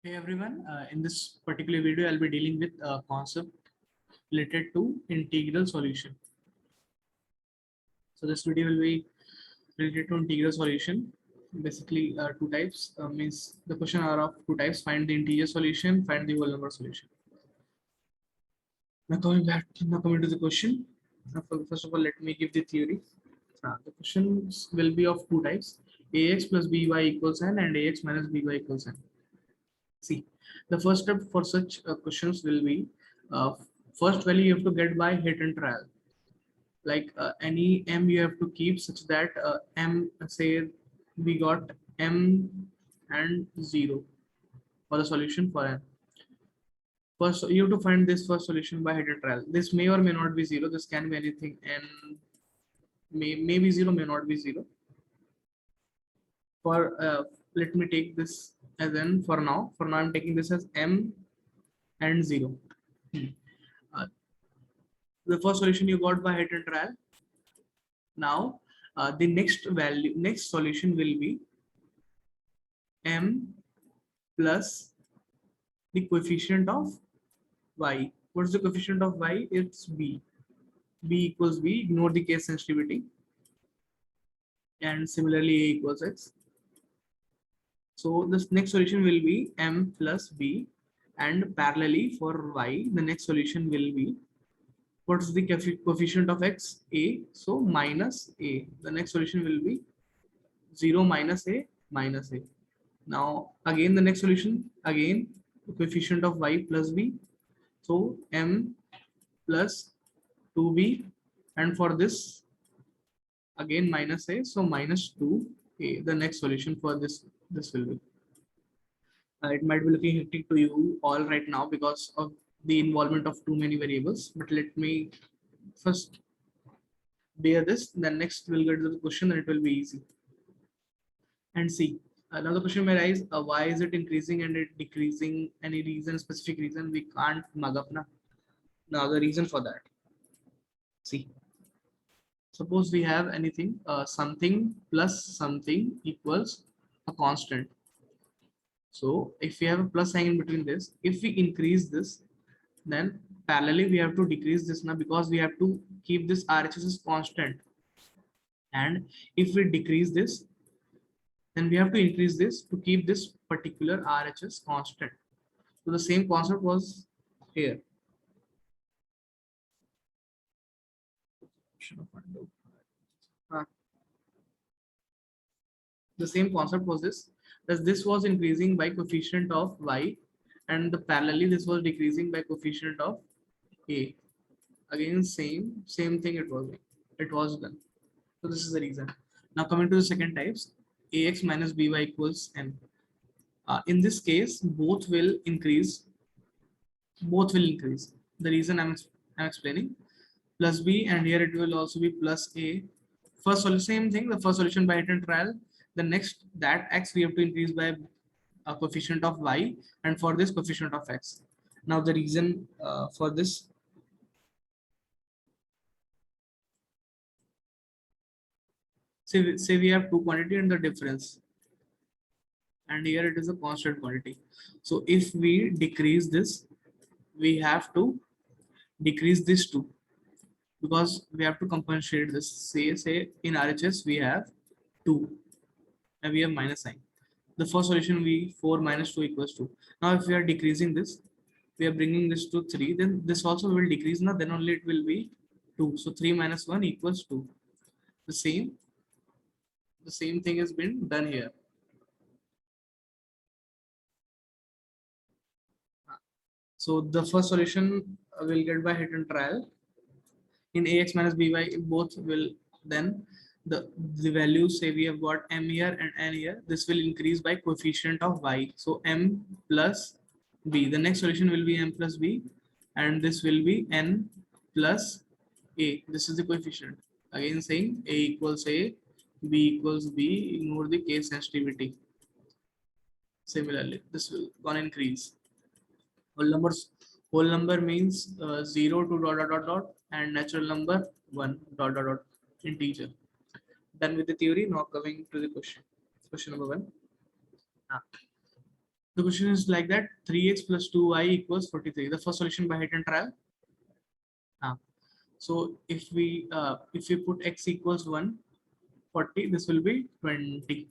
Hey everyone, in this particular video, I'll be dealing with a concept related to integral solution. So this video will be related to integral solution. Basically, two types means the question are of two types: find the integer solution, find the whole number solution. Now coming to the question. First of all, let me give the theory. The questions will be of two types: ax plus by equals n and ax minus by equals n. See, the first step for such questions will be uh, first value you have to get by hit and trial. Like any m you have to keep such that m, say we got m and 0 for the solution for m. First, you have to find this first solution by hit and trial. This may or may not be 0. This can be anything, and may be 0, may not be 0. For let me take this as n for now. For now, I'm taking this as m and 0. Uh, the first solution you got by hit and trial. Now the next solution will be m plus the coefficient of y. What is the coefficient of y? It's b. B equals b. Ignore the case sensitivity, and similarly a equals x. So this next solution will be m plus b, and parallelly for y, the next solution will be, what is the coefficient of x? A. So minus a. The next solution will be 0 minus a minus a. Now again the next solution, again the coefficient of y plus b. So m plus 2b, and for this again minus a, so minus 2a. The next solution for this will be. It might be looking hectic to you all right now because of the involvement of too many variables. But let me first bear this. Then next we'll get to the question, and it will be easy. And see, another question may arise: why is it increasing and it decreasing? Any reason, specific reason? We can't mug up na. Now the reason for that. See, suppose we have anything, something plus something equals a constant. So if we have a plus sign in between this, if we increase this, then parallelly we have to decrease this now, because we have to keep this RHS as constant. And if we decrease this, then we have to increase this to keep this particular RHS constant. So the same concept was here. The same concept was this, that this was increasing by coefficient of y, and the parallelly this was decreasing by coefficient of a. Again same thing it was done. So this is the reason. Now coming to the second types, ax minus by equals n. In this case both will increase. The reason I'm explaining, plus b, and here it will also be plus a. First solution, same thing, the first solution by hit and trial. The next, that x we have to increase by a coefficient of y, and for this coefficient of x. Now the reason for this, say we have two quantity and the difference, and here it is a constant quantity. So if we decrease this, we have to decrease this too, because we have to compensate this. Say in RHS we have 2 and we have minus sign. The first solution we 4 minus 2 equals 2. Now if we are decreasing this, we are bringing this to 3, then this also will decrease now, then only it will be 2. So 3 minus 1 equals 2. The same thing has been done here. So the first solution will get by hit and trial. In ax minus by, both will, then the values, say we have got m here and n here, this will increase by coefficient of y. So m plus b. The next solution will be m plus b, and this will be n plus a. This is the coefficient. Again saying a equals a, b equals b. Ignore the case sensitivity. Similarly, this will gonna increase. Whole number means 0 to dot dot dot dot, and natural number 1 dot dot dot integer. Done with the theory. Now coming to the question. Question number 1. The question is like that: 3x plus 2y equals 43. The first solution by hit and trial. So if we put x equals 1, 40, this will be 20.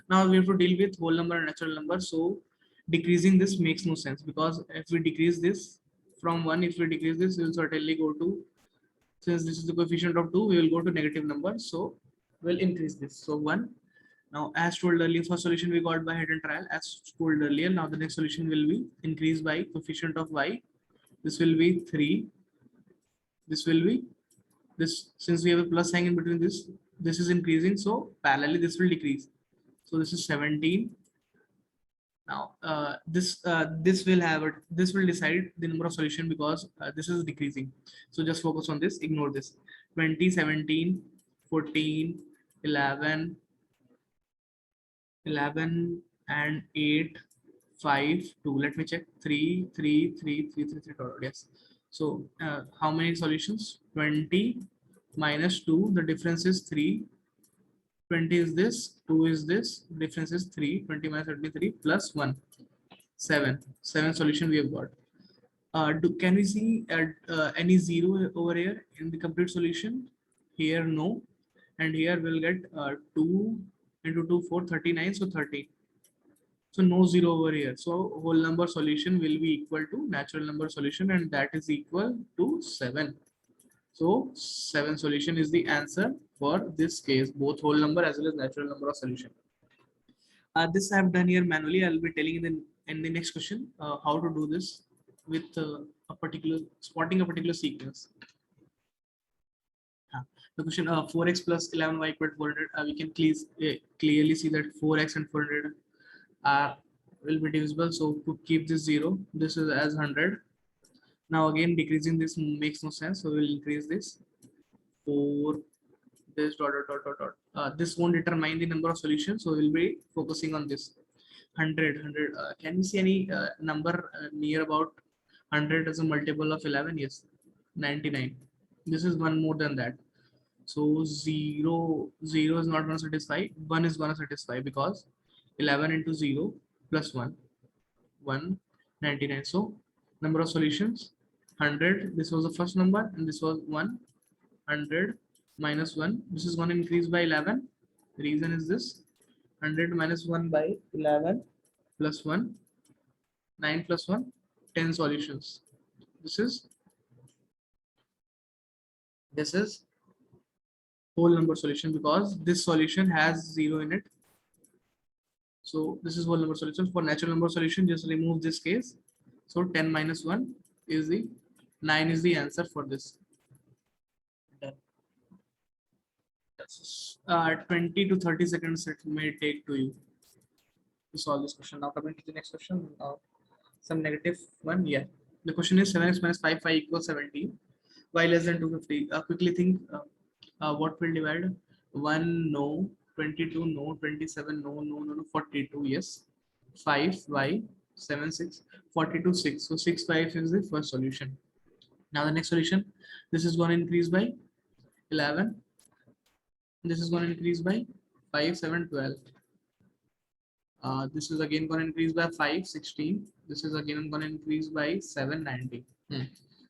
Now we have to deal with whole number and natural number. So decreasing this makes no sense, because if we decrease this from 1, if we decrease this, we will certainly go to, since this is the coefficient of 2, we will go to negative number. So we'll increase this. So 1. Now, as told earlier, first solution we got by head and trial, as told earlier. Now the next solution will be increased by coefficient of y. This will be 3. This will be this, since we have a plus sign in between this is increasing, so parallelly this will decrease. So this is 17. Now this will have it, this will decide the number of solution, because this is decreasing. So just focus on this, ignore this. 20, 17, 14, 11, 11 and 8, 5, 2. Let me check. 3, 3, 3, 3, 3, 3. Yes. So how many solutions? 20 minus 2. The difference is 3. 20 is this. 2 is this. Difference is 3. 20 minus 33 plus 1. 7. 7 solution we have got. Can we see any 0 over here in the complete solution? Here no. And here we'll get 2 into 2, 4, 39. So 30. So no 0 over here. So whole number solution will be equal to natural number solution, and that is equal to 7. So 7 solution is the answer for this case, both whole number as well as natural number of solution. This I have done here manually. I'll be telling in the next question how to do this with a particular, spotting a particular sequence. The question 4x plus 11y equal to 400. We can clearly see that 4x and 400 will be divisible. So to keep this 0, this is as 100. Now again decreasing this makes no sense. So we'll increase this 4, this dot dot dot dot dot. This won't determine the number of solutions. So we'll be focusing on this 100. Can you see any number near about 100 as a multiple of 11? Yes, 99. This is one more than that. So 0 is not going to satisfy. 1 is going to satisfy, because 11 into 0 plus 1, 199. So number of solutions 100. This was the first number, and this was 100 minus 1. This is going to increase by 11. The reason is this: 100 minus 1 by 11 plus 1, 9 plus 1, 10 solutions. This is whole number solution, because this solution has 0 in it. So this is whole number solution. For natural number solution, just remove this case. So 10 minus 1 is the 9 is the answer for this. 20 to 30 seconds it may take to you to solve this question. Now coming to the next question, some negative one. Yeah, the question is 7x minus 5y equals 17. Y less than 250. Quickly think what will divide. 1 no, 22 no, 27 no, 42 yes, 5y 7 6, 42 6. So 6 5 is the first solution. Now the next solution, this is going to increase by 11. This is going to increase by 5 7 12. This is again going to increase by 5 16. This is again going to increase by 7 90.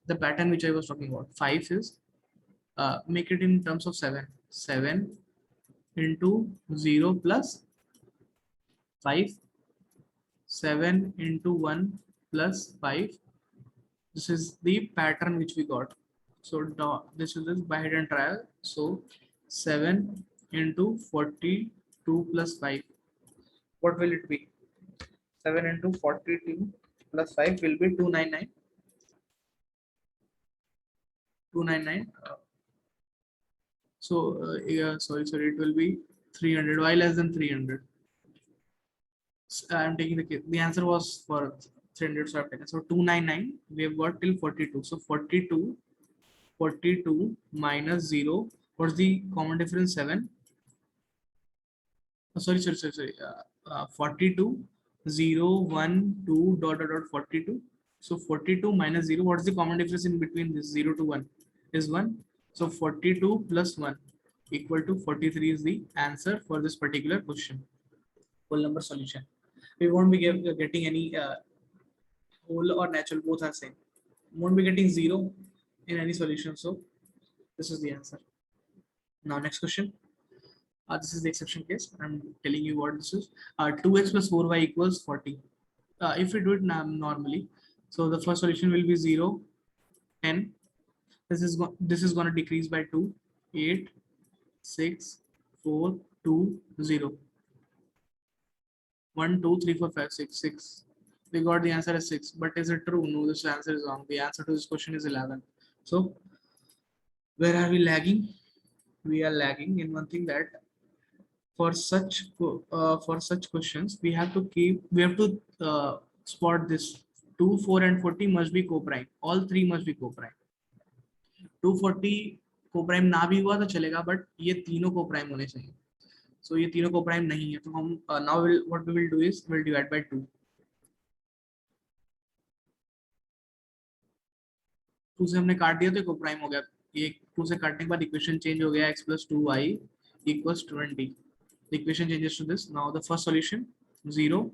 The pattern which I was talking about. 5 is make it in terms of 7. 7 into 0 plus 5. 7 into 1 plus 5. This is the pattern which we got. So this is this by head and trial. So 7 into 42 plus 5. What will it be? 7 into 42 plus 5 will be 299. 299. So yeah, sorry, it will be 300. Y less than 300. I'm taking the case. The answer was for 300, so I've taken. So 299 we have got till 42. So 42 minus 0. What's the common difference? 7. Oh, sorry. 42 0 1 2 dot 42. So 42 minus 0. What's the common difference in between this 0 to 1? Is 1. So 42 plus 1 equal to 43 is the answer for this particular question. Whole number solution. We won't be getting any whole or natural, both are same. Won't be getting 0 in any solution. So this is the answer. Now next question. This is the exception case. I'm telling you what this is. 2x plus 4y equals 40. If we do it normally, so the first solution will be 0, 10. This is going to decrease by 2, 8, 6, 4, 2, 0. 1, 2, 3, 4, 5, 6, 6. We got the answer as 6. But is it true? No, this answer is wrong. The answer to this question is 11. So where are we lagging? We are lagging in one thing, that for such questions we have to spot this. 2, 4 and 40 must be co-prime. All three must be co-prime. 240 co-prime ना भी हुआ तो चलेगा, but ये तीनों co-prime होने चाहिए. So ये तीनों co-prime नहीं है, तो हम now what we will do is we'll divide by 2. 2 से हमने काट दिया तो co-prime हो गया. ये 2 से काटने के बाद इक्वेशन चेंज हो गया. x plus 2y equals 20. The equation changes to this. Now the first solution 0,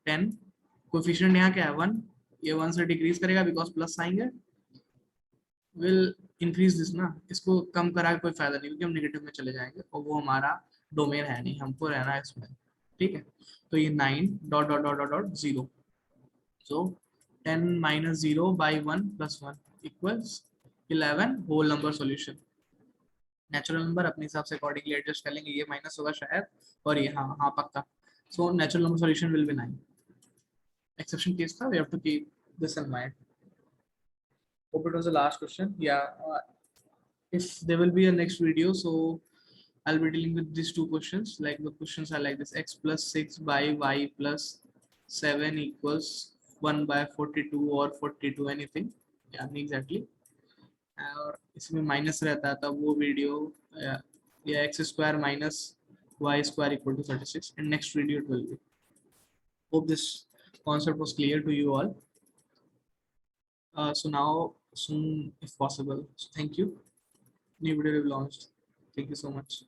10. Coefficient यहाँ क्या है 1. ये 1 से डिक्रीज करेगा बिकॉज प्लस साइन है. विल इंक्रीज दिस ना, इसको कम करा कोई फायदा नहीं क्योंकि हम नेगेटिव में चले जाएंगे और वो हमारा डोमेन है नहीं, हमको रहना है इसमें. ठीक है, तो ये 9 dot dot dot dot 0. So 10 minus 0 by 1 plus 1 equals 11 whole number solution. Natural number अपने हिसाब से अकॉर्डिंगली एडजस्ट कर लेंगे. ये माइनस होगा शायद और ये हाँ हाँ पक्का. So natural number solution will be 9. Exception case था, we have to keep this in mind. Hope it was the last question. Yeah, if there will be a next video, so I'll be dealing with these two questions. Like the questions are like this: x plus 6 by y plus 7 equals 1 by 42 or 42 anything. Yeah, exactly. और इसमें minus रहता है तब वो video या x square minus y square equal to 36. And next video it will be. Hope this concept was clear to you all. So now soon if possible. So thank you. New video will be launched. Thank you so much.